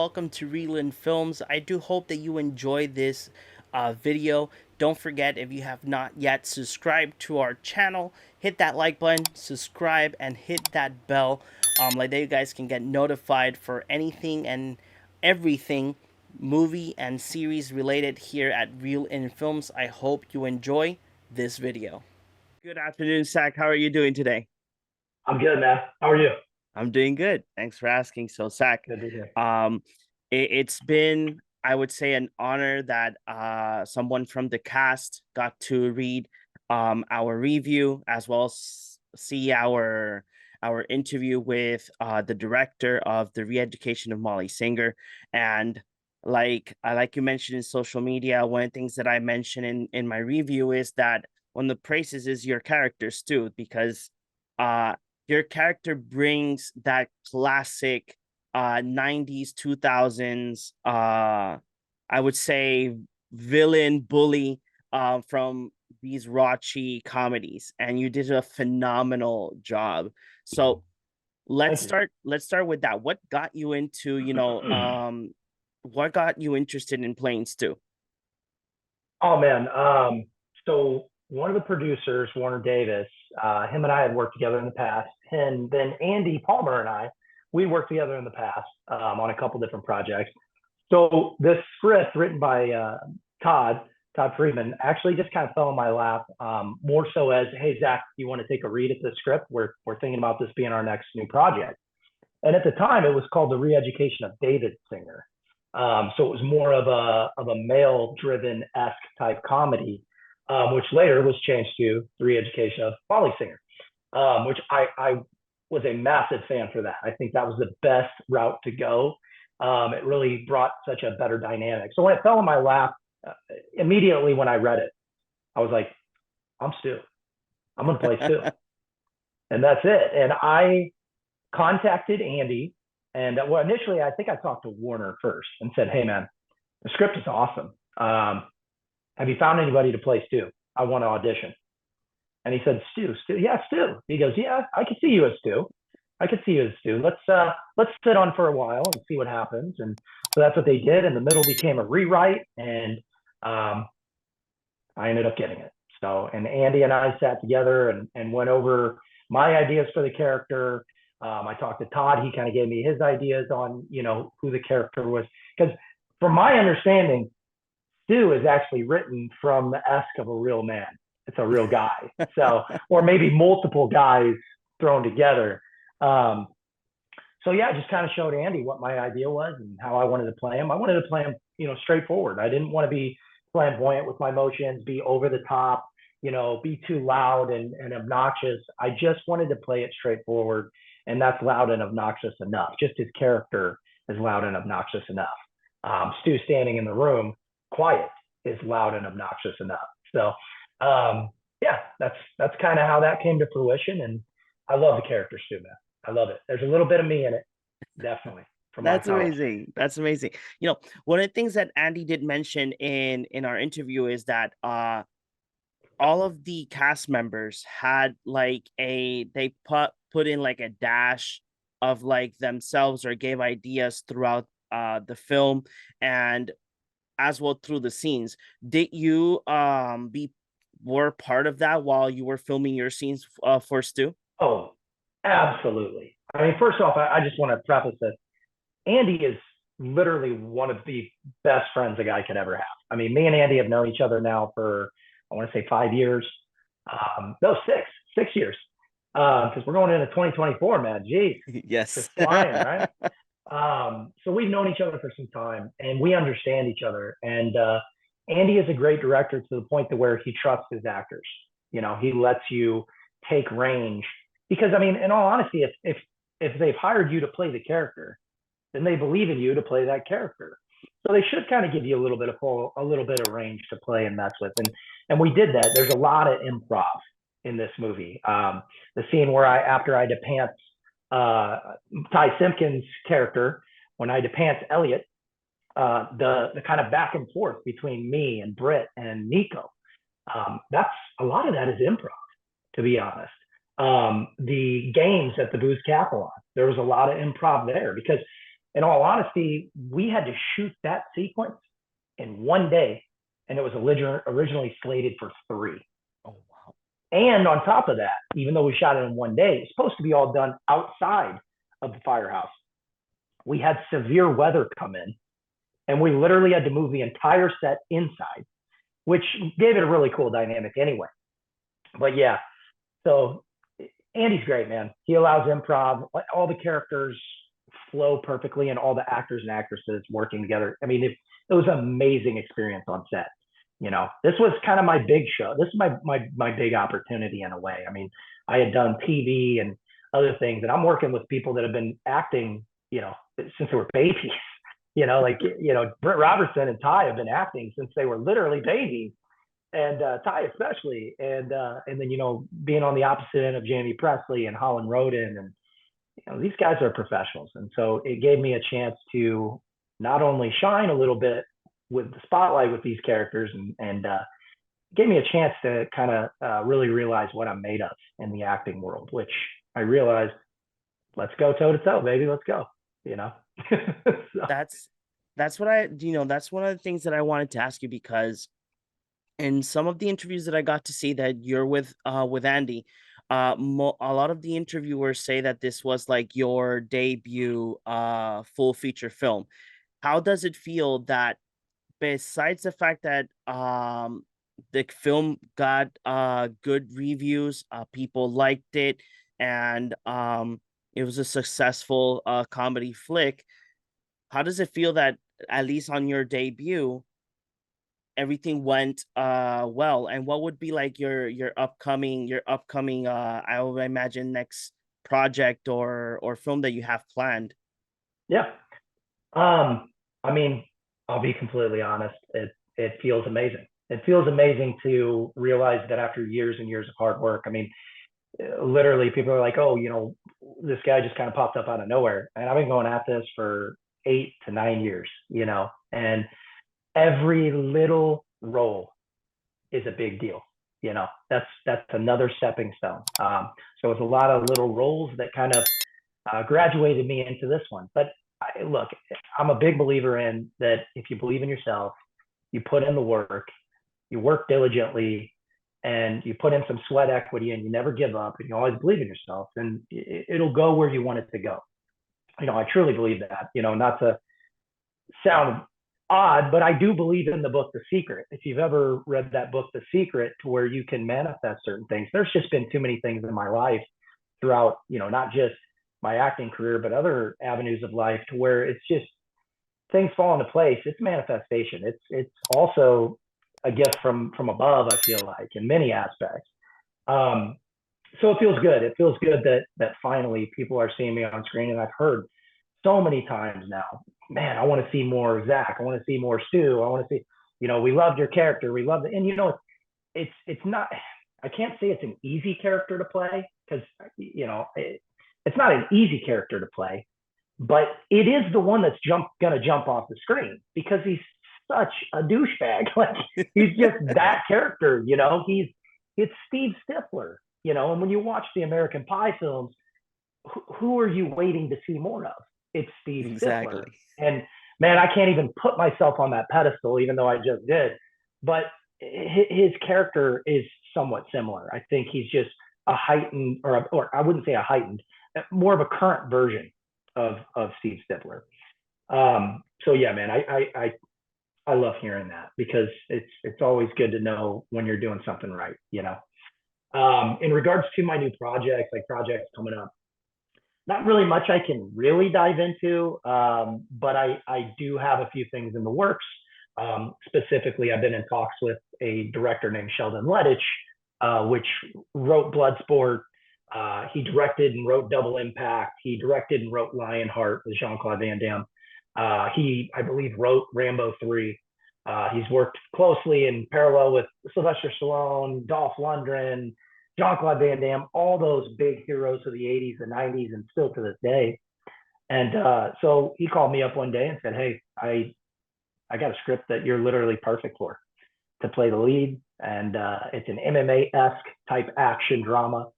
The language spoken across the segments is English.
welcome to Reelin Films. I do hope that you enjoy this video. Don't forget, if you have not yet subscribed to our channel, hit that like button, subscribe, and hit that bell. Like that you guys can get notified for anything and everything movie and series related here at Reel in Films. I hope you enjoy this video. Good afternoon, Zach. How are you doing today? I'm good, man. How are you? I'm doing good. Thanks for asking. So, Zach, Good to hear. um, it's been, I would say, an honor that someone from the cast got to read our review as well as see our interview with the director of the re-education of Molly Singer. And like you mentioned in social media, one of the things that I mentioned in my review is that one of the praises is your characters too, because uh your character brings that classic 90s 2000s I would say villain bully from these raunchy comedies, and you did a phenomenal job. So Thank you. let's start with that. What got you into, what got you interested in playing Stu? Oh man. So one of the producers, Warner Davis, him and I had worked together in the past, and then Andy Palmer and I, we worked together in the past on a couple different projects. So this script written by Todd Todd Friedman actually just kind of fell in my lap, more so as, hey Zach, you want to take a read at the script? We're thinking about this being our next new project. And at the time, it was called The Re-Education of David Singer. So it was more of a male-driven esque type comedy, which later was changed to The Re-Education of Molly Singer, which I was a massive fan for that. I think that was the best route to go. It really brought such a better dynamic. So when it fell in my lap, immediately when I read it, I was like, I'm Stu. I'm gonna play Stu, and that's it. And I contacted Andy, and well, initially I think I talked to Warner first and said, "Hey, man, the script is awesome. Have you found anybody to play Stu? I want to audition." And he said, Stu, yeah, Stu. He goes, "Yeah, I can see you as Stu. I can see you as Stu. Let's sit on for a while and see what happens." And so that's what they did. And the middle became a rewrite, and I ended up getting it. So, and Andy and I sat together and went over my ideas for the character. I talked to Todd. He kind of gave me his ideas on, who the character was. Because from my understanding, Stu is actually written from the esque of a real man. It's a real guy. So, or maybe multiple guys thrown together. Um, so yeah, I just kind of showed Andy what my idea was and how I wanted to play him. I wanted to play him, straightforward. I didn't want to be flamboyant with my emotions, be over the top, be too loud and obnoxious. I just wanted to play it straightforward, and that's loud and obnoxious enough. Just his character is loud and obnoxious enough. Stu standing in the room, quiet, is loud and obnoxious enough. So, yeah, that's kind of how that came to fruition, and I love the character Stu, man. I love it. There's a little bit of me in it, definitely, from my That's pouch. amazing. That's amazing. One of the things that Andy did mention in our interview is that all of the cast members had like they put in like a dash of like themselves or gave ideas throughout the film and as well through the scenes. Did you be were part of that while you were filming your scenes for Stu? Oh, absolutely. I mean, first off, I just want to preface this. Andy is literally one of the best friends a guy could ever have. I mean, me and Andy have known each other now for, I want to say 5 years. No, 6 years. Because we're going into 2024, man. Geez, Yes. just flying, right? So we've known each other for some time, and we understand each other. And Andy is a great director to the point to where he trusts his actors. He lets you take range because, I mean, in all honesty, if they've hired you to play the character, then they believe in you to play that character. So they should kind of give you a little bit of range to play and mess with. And we did that. There's a lot of improv in this movie. The scene where after I depants Ty Simpkins' character, when I depants Elliot, the kind of back and forth between me and Britt and Nico, that's a lot of that is improv, to be honest. The games at the Booze Capelon, there was a lot of improv there because in all honesty, we had to shoot that sequence in one day, and it was originally slated for 3. Oh wow. And on top of that, even though we shot it in one day, it's supposed to be all done outside of the firehouse. We had severe weather come in, and we literally had to move the entire set inside, which gave it a really cool dynamic anyway. But yeah, so Andy's great, man. He allows improv. All the characters flow perfectly, and all the actors and actresses working together. I mean, it was an amazing experience on set. This was kind of my big show. This is my big opportunity in a way. I mean, I had done TV and other things, and I'm working with people that have been acting, since they were babies. Britt Robertson and Ty have been acting since they were literally babies, and Ty especially, and then being on the opposite end of Jamie Presley and Holland Roden, and these guys are professionals, and so it gave me a chance to not only shine a little bit with the spotlight with these characters, and gave me a chance to kind of really realize what I'm made of in the acting world, which I realized, let's go toe to toe, baby, let's go. So. That's what I that's one of the things that I wanted to ask you, because in some of the interviews that I got to see that you're with Andy, a lot of the interviewers say that this was like your debut full feature film. How does it feel that, besides the fact that the film got good reviews, people liked it, and it was a successful comedy flick, how does it feel that, at least on your debut, everything went well? And what would be like your upcoming I would imagine, next project or film that you have planned? Yeah. I mean, I'll be completely honest. It feels amazing. It feels amazing to realize that after years and years of hard work. I mean, literally, people are like, "Oh, this guy just kind of popped up out of nowhere," and I've been going at this for 8 to 9 years. And every little role is a big deal. That's another stepping stone. So it's a lot of little roles that kind of graduated me into this one. But look, I'm a big believer in that. If you believe in yourself, you put in the work, you work diligently, and you put in some sweat equity, and you never give up, and you always believe in yourself, and it'll go where you want it to go. I truly believe that. Not to sound odd, but I do believe in the book The Secret. If you've ever read that book The Secret, to where you can manifest certain things, there's just been too many things in my life throughout, not just my acting career, but other avenues of life, to where it's just things fall into place. It's manifestation. It's also a gift from above, I feel like, in many aspects. So it feels good. It feels good that finally people are seeing me on screen, and I've heard so many times now, man, I want to see more Zach. I want to see more Stu. I want to see, we loved your character. We loved it. And it's not, I can't say it's an easy character to play, because it's not an easy character to play, but it is the one that's gonna jump off the screen, because he's such a douchebag. Like, he's just that character. It's Steve Stifler. And when you watch the American Pie films, who are you waiting to see more of? It's Steve Exactly. Stifler. And man, I can't even put myself on that pedestal, even though I just did. But his character is somewhat similar. I think he's just a heightened, or I wouldn't say a heightened, more of a current version of Steve Stifler. So yeah, man, I love hearing that, because it's always good to know when you're doing something right. In regards to my new projects, like projects coming up, not really much I can really dive into, but I do have a few things in the works. Specifically, I've been in talks with a director named Sheldon Lettich, which wrote Bloodsport. He directed and wrote Double Impact. He directed and wrote Lionheart with Jean-Claude Van Damme. He, I believe, wrote Rambo 3. He's worked closely in parallel with Sylvester Stallone, Dolph Lundgren, Jean-Claude Van Damme, all those big heroes of the 80s and 90s, and still to this day. And so he called me up one day and said, "Hey, I got a script that you're literally perfect for, to play the lead. And it's an MMA-esque type action drama."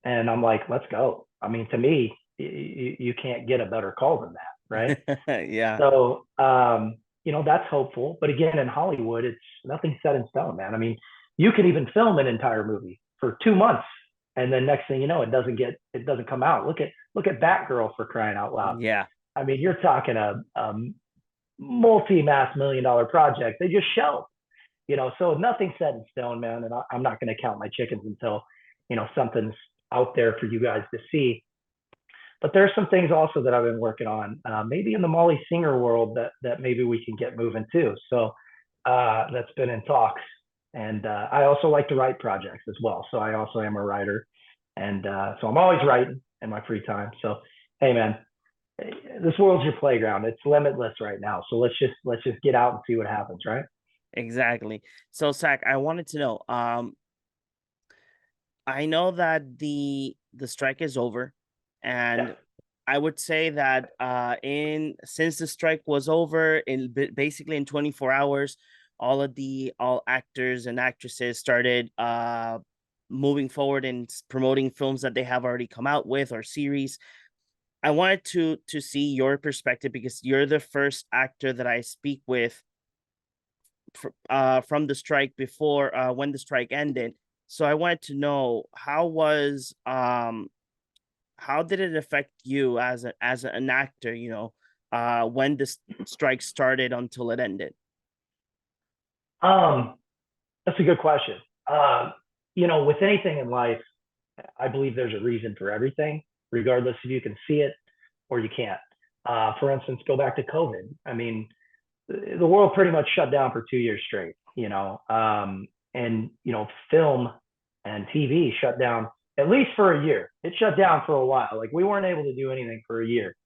And I'm like, "Let's go." I mean, to me, you can't get a better call than that. right? Yeah. So, that's hopeful. But again, in Hollywood, it's nothing set in stone, man. I mean, you can even film an entire movie for 2 months, and then next thing you know, it doesn't come out. Look at Batgirl, for crying out loud. Yeah. I mean, you're talking a multi-mass $1 million project. They just shelved, so nothing set in stone, man. And I'm not going to count my chickens until, something's out there for you guys to see. But there's some things also that I've been working on, maybe in the Molly Singer world that maybe we can get moving too. So that's been in talks. And I also like to write projects as well. So I also am a writer, and so I'm always writing in my free time. So hey, man, this world's your playground. It's limitless right now. So let's just get out and see what happens, right? Exactly. So, Zach, I wanted to know, I know that the strike is over, Yeah. and I would say that in since the strike was over, basically in 24 hours, all actors and actresses started moving forward and promoting films that they have already come out with, or series. I wanted to see your perspective, because you're the first actor that I speak with from the strike, before when the strike ended. So I wanted to know, how did it affect you as an actor, when the strike started until it ended? Um, that's a good question. Um, with anything in life, I believe there's a reason for everything, regardless if you can see it or you can't. For instance, go back to COVID. I mean, the world pretty much shut down for 2 years straight, and film and TV shut down at least for a year. It shut down for a while. Like, we weren't able to do anything for a year.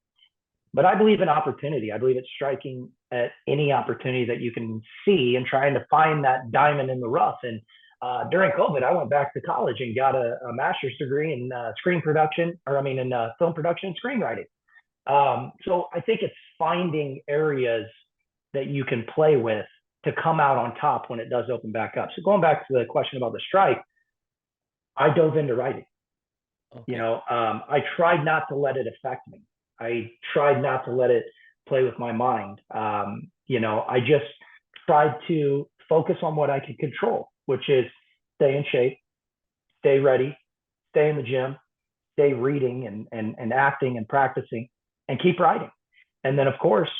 But I believe in opportunity. I believe it's striking at any opportunity that you can see and trying to find that diamond in the rough. And during COVID, I went back to college and got a master's degree in screen production, or I mean, in film production and screenwriting. So I think it's finding areas that you can play with to come out on top when it does open back up. So going back to the question about the strike, I dove into writing. Okay. I tried not to let it affect me. I tried not to let it play with my mind. I just tried to focus on what I could control, which is stay in shape, stay ready, stay in the gym, stay reading and acting and practicing, and keep writing. And then, of course,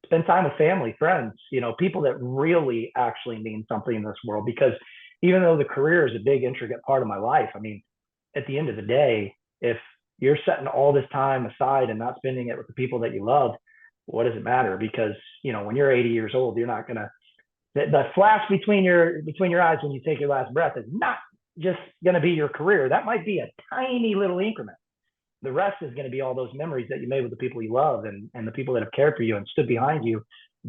spend time with family, friends, people that really actually mean something in this world. Because even though the career is a big, intricate part of my life, I mean, at the end of the day, if you're setting all this time aside and not spending it with the people that you love, what does it matter? Because, when you're 80 years old, you're not going to, the flash between your eyes when you take your last breath is not just going to be your career. That might be a tiny little increment. The rest is going to be all those memories that you made with the people you love, and the people that have cared for you and stood behind you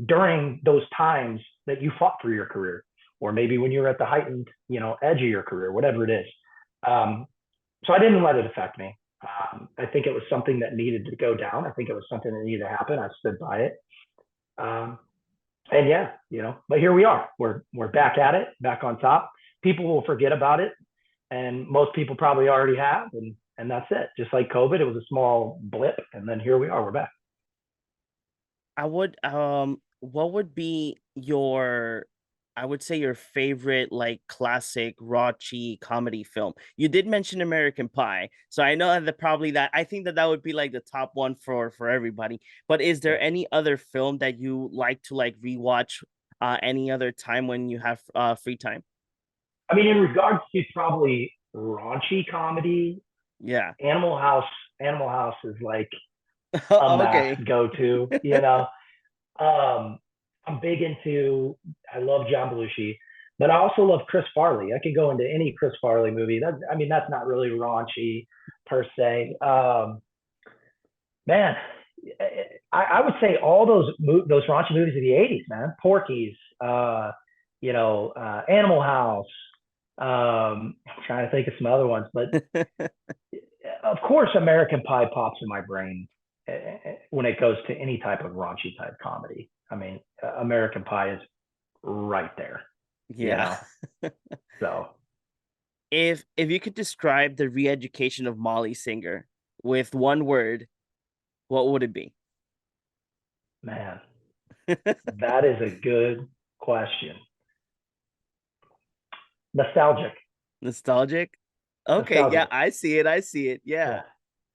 during those times that you fought for your career, or maybe when you're at the heightened, edge of your career, whatever it is. So I didn't let it affect me. I think it was something that needed to go down. I think it was something that needed to happen. I stood by it. Um, and yeah, but here we are. We're back at it, back on top. People will forget about it, and most people probably already have, and that's it. Just like COVID, it was a small blip, and then here we are. We're back. What would be your, I would say, your favorite, like, classic raunchy comedy film? You did mention American Pie, so I know that I think that would be like the top one for everybody. But is Yeah. there any other film that you like to, like, rewatch any other time when you have free time? I mean, in regards to probably raunchy comedy, Yeah. Animal House. Animal House is like a max Okay. go-to. Um, I'm big into. I love John Belushi, but I also love Chris Farley. I could go into any Chris Farley movie. I mean, that's not really raunchy per se. Man, I would say all those raunchy movies of the '80s, man. Porky's, Animal House. I'm trying to think of some other ones, but of course, American Pie pops in my brain when it goes to any type of raunchy type comedy. I mean, American Pie is right there, you Yeah. know. So, If you could describe the re-education of Molly Singer with one word, what would it be? Man, that is a good question. Nostalgic, Nostalgic? Okay, yeah, nostalgic. I see it. I see it. Yeah, Yeah.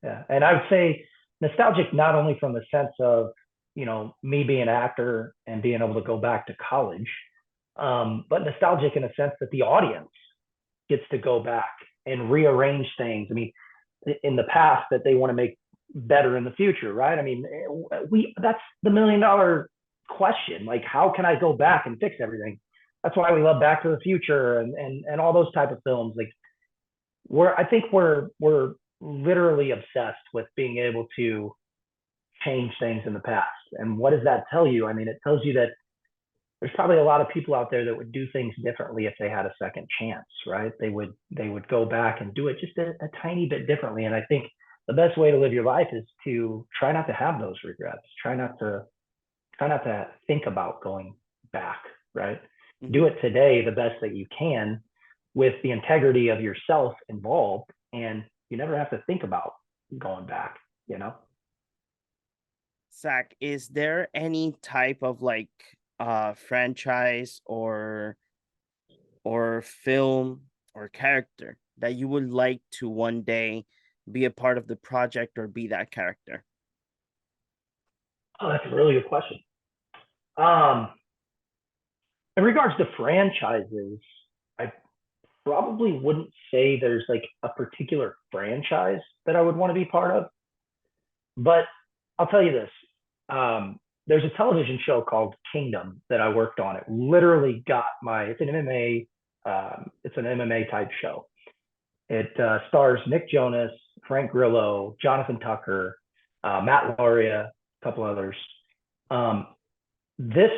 yeah. And I would say nostalgic not only from the sense of me being an actor and being able to go back to college, but nostalgic in a sense that the audience gets to go back and rearrange things. I mean, in the past that they want to make better in the future, right? I mean, we that's the $1 million question. Like, how can I go back and fix everything? That's why we love Back to the Future and all those type of films. Like, I think we're literally obsessed with being able to change things in the past. And what does that tell you? I mean, it tells you that there's probably a lot of people out there that would do things differently if they had a second chance, right? They would go back and do it just a tiny bit differently. And I think the best way to live your life is to try not to have those regrets. Try not to think about going back, right? Hmm. Do it today the best that you can with the integrity of yourself involved, and you never have to think about going back, you know? Zach, is there any type of like franchise or film or character that you would like to one day be a part of the project or be that character? Oh, that's a really good question. Um, in regards to franchises, I probably wouldn't say there's like a particular franchise that I would want to be part of, but I'll tell you this. There's a television show called Kingdom that I worked on. It literally got it's an MMA type show. It stars Nick Jonas, Frank Grillo, Jonathan Tucker, Matt Lauria, a couple others. Um, this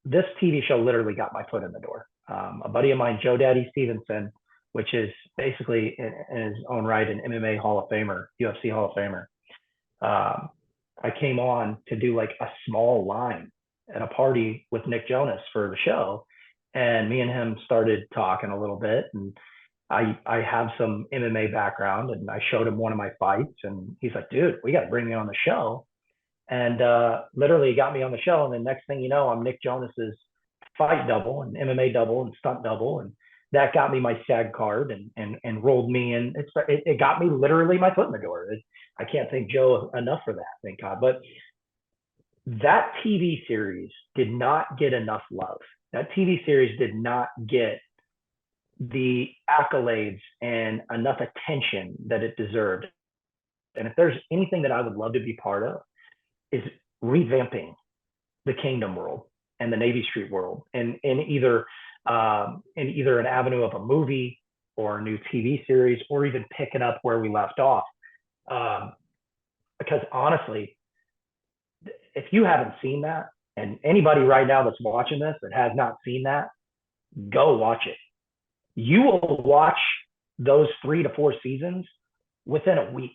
this TV show literally got my foot in the door. A buddy of mine, Joe Daddy Stevenson, which is basically in his own right an MMA Hall of Famer, UFC Hall of Famer. Um, I came on to do like a small line at a party with Nick Jonas for the show, and me and him started talking a little bit, and I have some MMA background, and I showed him one of my fights, and he's like, "Dude, we got to bring me on the show." And literally he got me on the show, and then next thing you know, I'm Nick Jonas's fight double and MMA double and stunt double, and that got me my SAG card and rolled me in. It got me literally my foot in the door. I can't thank Joe enough for that, thank God. But that TV series did not get enough love. That TV series did not get the accolades and enough attention that it deserved. And if there's anything that I would love to be part of, is revamping the Kingdom world and the Navy Street world, and in either an avenue of a movie or a new TV series, or even picking up where we left off. Um, because honestly, if you haven't seen that, and anybody right now that's watching this that has not seen that, go watch it. You will watch those 3 to 4 seasons within a week.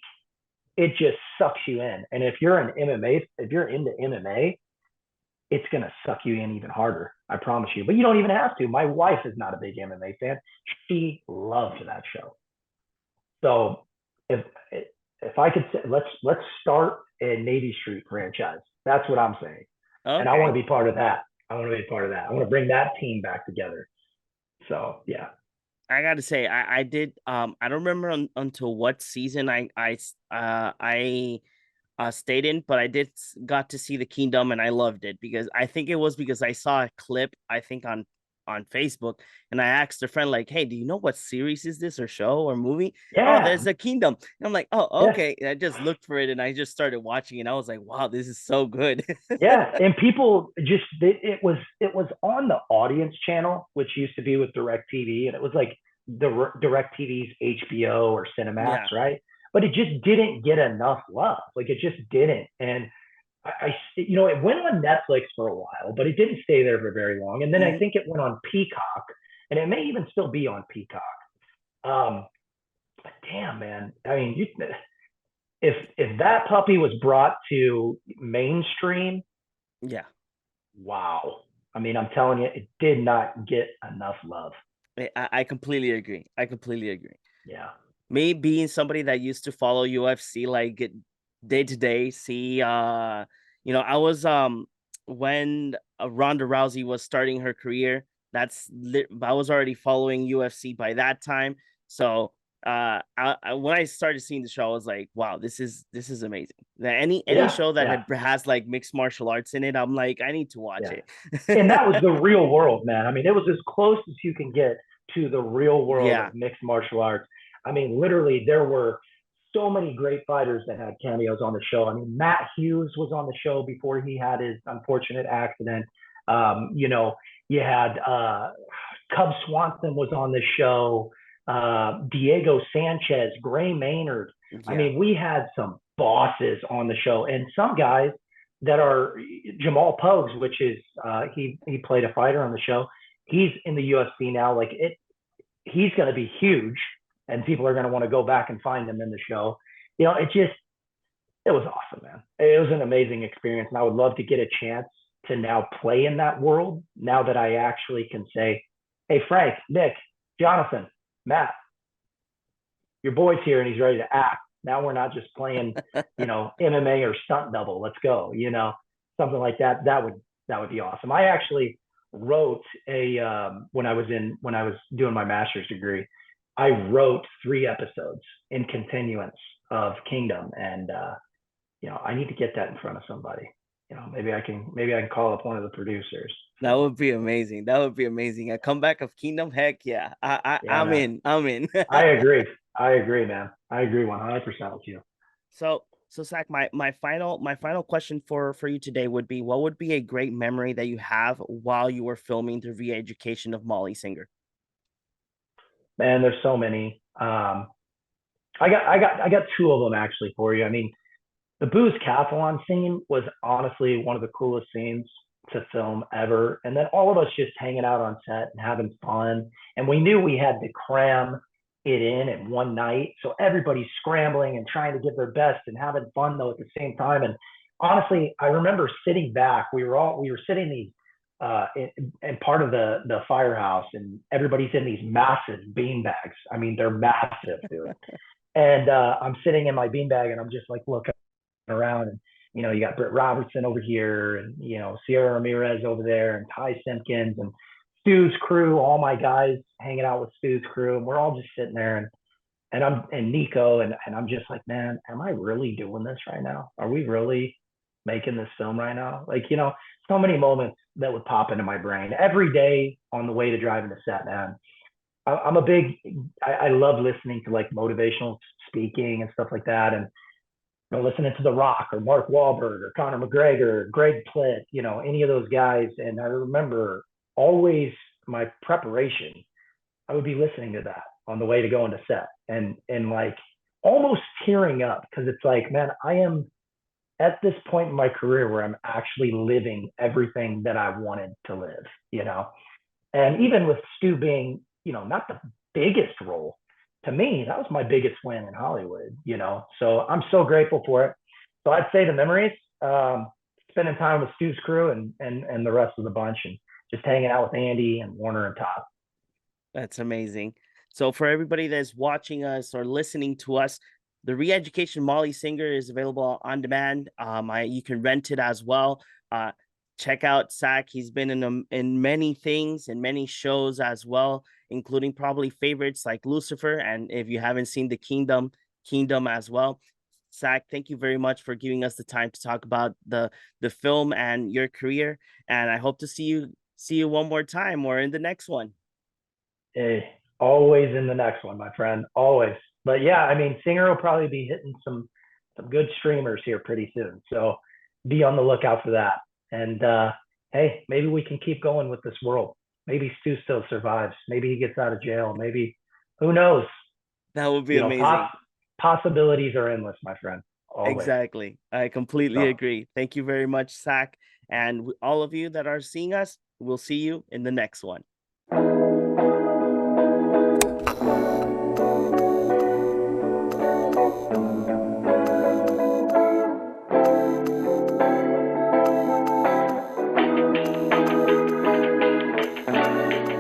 It just sucks you in. And if you're into MMA, it's gonna suck you in even harder. I promise you. But you don't even have to. My wife is not a big MMA fan. She loved that show. So if if I could say, let's start a Navy Street franchise. That's what I'm saying. And I want Okay. to be part of that. I want to be part of that. I want to bring that team back together. So yeah. I gotta say, I did I don't remember until what season I stayed in, but I got to see the Kingdom and I loved it because I think it was because I saw a clip, I think on Facebook, and I asked a friend like, "Hey, do you know what series is this or show or movie?" Oh, Yeah. there's a Kingdom. And I'm like, "Oh, Yeah. okay." And I just looked for it and I just started watching and I was like, "Wow, this is so good." Yeah, and people just it was on the audience channel, which used to be with DirecTV, and it was like the DirecTV's HBO or Cinemax, Yeah. right? But it just didn't get enough love. Like, it just didn't. And it went on Netflix for a while, but it didn't stay there for very long. And then I Mhm. think it went on Peacock, and it may even still be on Peacock. Um, but damn, man, I mean, if that puppy was brought to mainstream, Yeah. wow. I mean, I'm telling you, it did not get enough love. I completely agree. I completely agree. Yeah. Me being somebody that used to follow UFC like day to day, see I was when Ronda Rousey was starting her career. I was already following UFC by that time. So when I started seeing the show, I was like, wow, this is amazing. Any Yeah, show that yeah, has like mixed martial arts in it, I'm like, I need to watch yeah. it. And that was the real world, man. I mean, it was as close as you can get to the real world Yeah. of mixed martial arts. I mean, literally, there were so many great fighters that had cameos on the show. I mean, Matt Hughes was on the show before he had his unfortunate accident. You know, you had Cub Swanson was on the show. Diego Sanchez, Gray Maynard. I Yeah. mean, we had some bosses on the show, and some guys that are Jamal Pogues, which is he played a fighter on the show. He's in the UFC now. Like he's going to be huge, and people are going to want to go back and find him in the show. You know, it was awesome, man. It was an amazing experience, and I would love to get a chance to now play in that world. Now that I actually can say, "Hey, Frank, Nick, Jonathan, Matt, your boy's here, and he's ready to act." Now we're not just playing, MMA or stunt double. Let's go, something like that. That would be awesome. I actually wrote a when I was doing my master's degree. I wrote 3 episodes in continuance of Kingdom, and I need to get that in front of somebody. Maybe I can call up one of the producers. That would be amazing. That would be amazing. A comeback of Kingdom, heck yeah. Yeah, I'm man. in. I'm in. I agree. I agree, man. I agree 100% with you. So Zach, my final question for you today would be, what would be a great memory that you have while you were filming the re-education of Molly Singer? Man, there's so many. I got 2 of them actually for you. I mean, the booze cathlon scene was honestly one of the coolest scenes to film ever. And then all of us just hanging out on set and having fun. And we knew we had to cram it in one night. So everybody's scrambling and trying to give their best and having fun though at the same time. And honestly, I remember sitting back. We were sitting these in part of the firehouse, and everybody's in these massive bean bags. I mean, they're massive, dude. And I'm sitting in my beanbag, and I'm just like looking around, and you got Britt Robertson over here, and Sierra Ramirez over there, and Ty Simpkins and Stu's crew, all my guys hanging out with Stu's crew, and we're all just sitting there, and Nico, and I'm just like, man, am I really doing this right now? Are we really making this film right now? Like, so many moments that would pop into my brain every day on the way to driving to set, man. I'm a big, I love listening to like motivational speaking and stuff like that. And listening to The Rock or Mark Wahlberg or Conor McGregor, or Greg Plitt, any of those guys. And I remember always my preparation, I would be listening to that on the way to go into set, and like almost tearing up, because it's like, man, I am at this point in my career where I'm actually living everything that I wanted to live. And even with Stu being, not the biggest role, to me, that was my biggest win in Hollywood. So I'm so grateful for it. So I'd say the memories, spending time with Stu's crew and the rest of the bunch, and just hanging out with Andy and Warner and Todd. That's amazing. So for everybody that's watching us or listening to us, the Re-Education Molly Singer is available on demand. You can rent it as well. Check out Zach. He's been in many things and many shows as well, including probably favorites like Lucifer. And if you haven't seen the Kingdom as well. Zach, thank you very much for giving us the time to talk about the film and your career. And I hope to see you one more time or in the next one. Hey, always in the next one, my friend. Always. But yeah, I mean, Singer will probably be hitting some good streamers here pretty soon. So be on the lookout for that. And hey, maybe we can keep going with this world. Maybe Stu still survives. Maybe he gets out of jail. Maybe, who knows? That would be You know, amazing. possibilities are endless, my friend. Always. Exactly. I completely So agree. Thank you very much, Zach. And all of you that are seeing us, we'll see you in the next one.